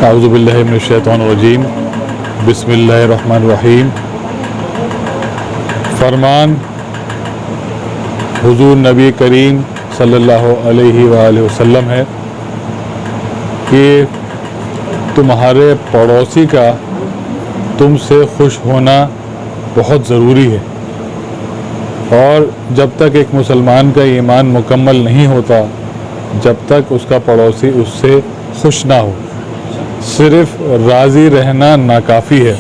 اعوذ باللہ من الشیطان الرجیم بسم اللہ الرحمن الرحیم۔ فرمان حضور نبی کریم صلی اللہ علیہ وآلہ وسلم ہے کہ تمہارے پڑوسی کا تم سے خوش ہونا بہت ضروری ہے، اور جب تک ایک مسلمان کا ایمان مکمل نہیں ہوتا جب تک اس کا پڑوسی اس سے خوش نہ ہو، صرف راضی رہنا ناکافی ہے۔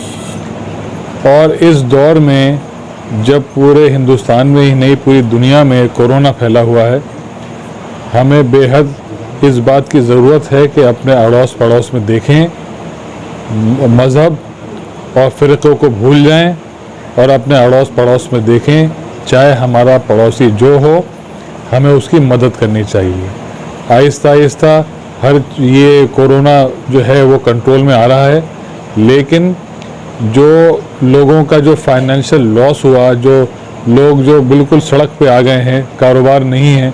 اور اس دور میں جب پورے ہندوستان میں ہی نہیں پوری دنیا میں کورونا پھیلا ہوا ہے، ہمیں بے حد اس بات کی ضرورت ہے کہ اپنے اڑوس پڑوس میں دیکھیں، مذہب اور فرقوں کو بھول جائیں اور اپنے اڑوس پڑوس میں دیکھیں، چاہے ہمارا پڑوسی جو ہو ہمیں اس کی مدد کرنی چاہیے۔ آہستہ آہستہ یہ کورونا جو ہے وہ کنٹرول میں آ رہا ہے، لیکن جو لوگوں کا جو فائنینشیل لاس ہوا، جو لوگ جو بالکل سڑک پہ آ گئے ہیں، کاروبار نہیں ہے،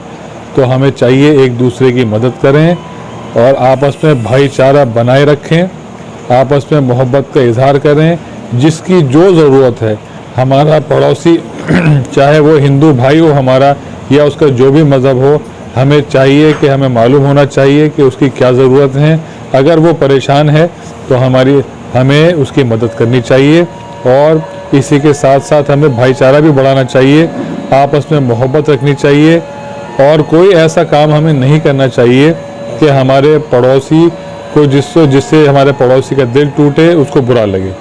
تو ہمیں چاہیے ایک دوسرے کی مدد کریں اور آپس میں بھائی چارہ بنائے رکھیں، آپس میں محبت کا اظہار کریں۔ جس کی جو ضرورت ہے، ہمارا پڑوسی چاہے وہ ہندو بھائی ہو ہمارا یا اس کا جو بھی مذہب ہو، ہمیں چاہیے کہ ہمیں معلوم ہونا چاہیے کہ اس کی کیا ضرورت ہے۔ اگر وہ پریشان ہے تو ہمیں اس کی مدد کرنی چاہیے، اور اسی کے ساتھ ساتھ ہمیں بھائی چارہ بھی بڑھانا چاہیے، آپس میں محبت رکھنی چاہیے، اور کوئی ایسا کام ہمیں نہیں کرنا چاہیے کہ ہمارے پڑوسی کو جس سے ہمارے پڑوسی کا دل ٹوٹے، اس کو برا لگے۔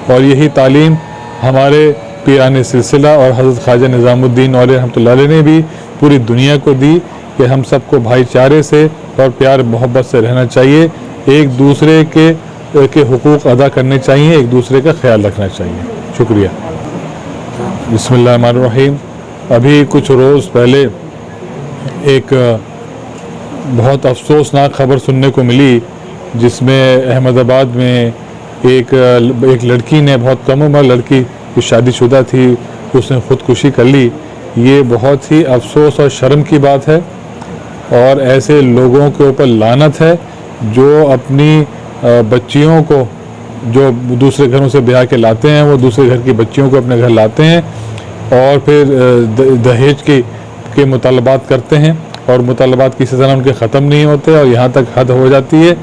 اور یہی تعلیم ہمارے پیران سلسلہ اور حضرت خواجہ نظام الدین اولیاء رحمۃ اللہ علیہ نے بھی پوری دنیا کو دی کہ ہم سب کو بھائی چارے سے اور پیار محبت سے رہنا چاہیے، ایک دوسرے کے حقوق ادا کرنے چاہیے، ایک دوسرے کا خیال رکھنا چاہیے۔ شکریہ۔ بسم اللہ الرحمن الرحیم۔ ابھی کچھ روز پہلے ایک بہت افسوسناک خبر سننے کو ملی، جس میں احمد آباد میں ایک لڑکی نے، بہت کم عمر لڑکی جو شادی شدہ تھی، اس نے خودکشی کر لی۔ یہ بہت ہی افسوس اور شرم کی بات ہے، اور ایسے لوگوں کے اوپر لعنت ہے جو اپنی بچیوں کو جو دوسرے گھروں سے بیاہ کے لاتے ہیں، وہ دوسرے گھر کی بچیوں کو اپنے گھر لاتے ہیں اور پھر دہیج کے مطالبات کرتے ہیں، اور مطالبات کسی طرح ان کے ختم نہیں ہوتے، اور یہاں تک حد ہو جاتی ہے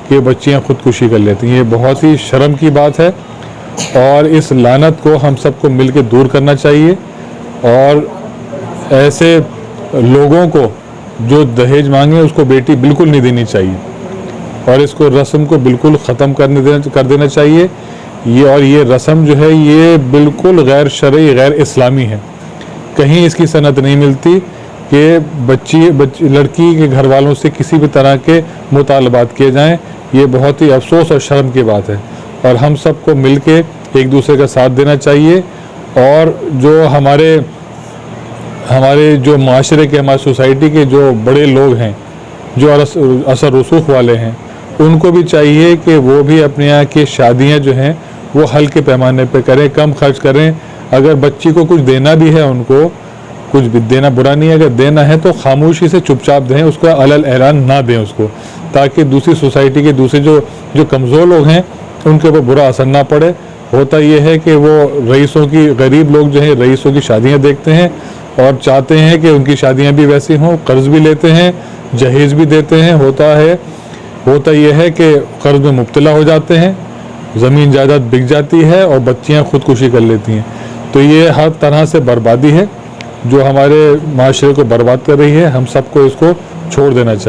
کہ بچیاں خودکشی کر لیتی ہیں۔ یہ بہت ہی شرم کی بات ہے، اور اس لعنت کو ہم سب کو مل کے دور کرنا چاہیے، اور ایسے لوگوں کو جو دہیج مانگیں اس کو بیٹی بالکل نہیں دینی چاہیے، اور اس کو رسم کو بالکل ختم کر دینا چاہیے۔ یہ رسم جو ہے یہ بالکل غیر شرعی، غیر اسلامی ہے۔ کہیں اس کی سند نہیں ملتی کہ لڑکی کے گھر والوں سے کسی بھی طرح کے مطالبات کیے جائیں۔ یہ بہت ہی افسوس اور شرم کی بات ہے، اور ہم سب کو مل کے ایک دوسرے کا ساتھ دینا چاہیے، اور جو ہمارے جو معاشرے کے، ہماری سوسائٹی کے جو بڑے لوگ ہیں، جو اثر رسوخ والے ہیں، ان کو بھی چاہیے کہ وہ بھی اپنے یہاں کی شادیاں جو ہیں وہ ہلکے پیمانے پہ کریں، کم خرچ کریں۔ اگر بچی کو کچھ دینا بھی ہے، ان کو کچھ بھی دینا برا نہیں ہے، اگر دینا ہے تو خاموشی سے چپ چاپ دیں، اس کو علل اعلان نہ دیں اس کو، تاکہ دوسری سوسائٹی کے دوسرے جو کمزور لوگ ہیں ان کے اوپر برا اثر نہ پڑے۔ ہوتا یہ ہے کہ وہ غریب لوگ جو ہیں رئیسوں کی شادیاں دیکھتے ہیں اور چاہتے ہیں کہ ان کی شادیاں بھی ویسی ہوں، قرض بھی لیتے ہیں، جہیز بھی دیتے ہیں۔ ہوتا یہ ہے کہ قرض میں مبتلا ہو جاتے ہیں، زمین جائیداد بک جاتی ہے، اور بچیاں خودکشی کر لیتی ہیں۔ تو یہ ہر طرح سے بربادی ہے جو ہمارے معاشرے کو برباد کر رہی ہے، ہم سب کو اس کو چھوڑ دینا چاہیے۔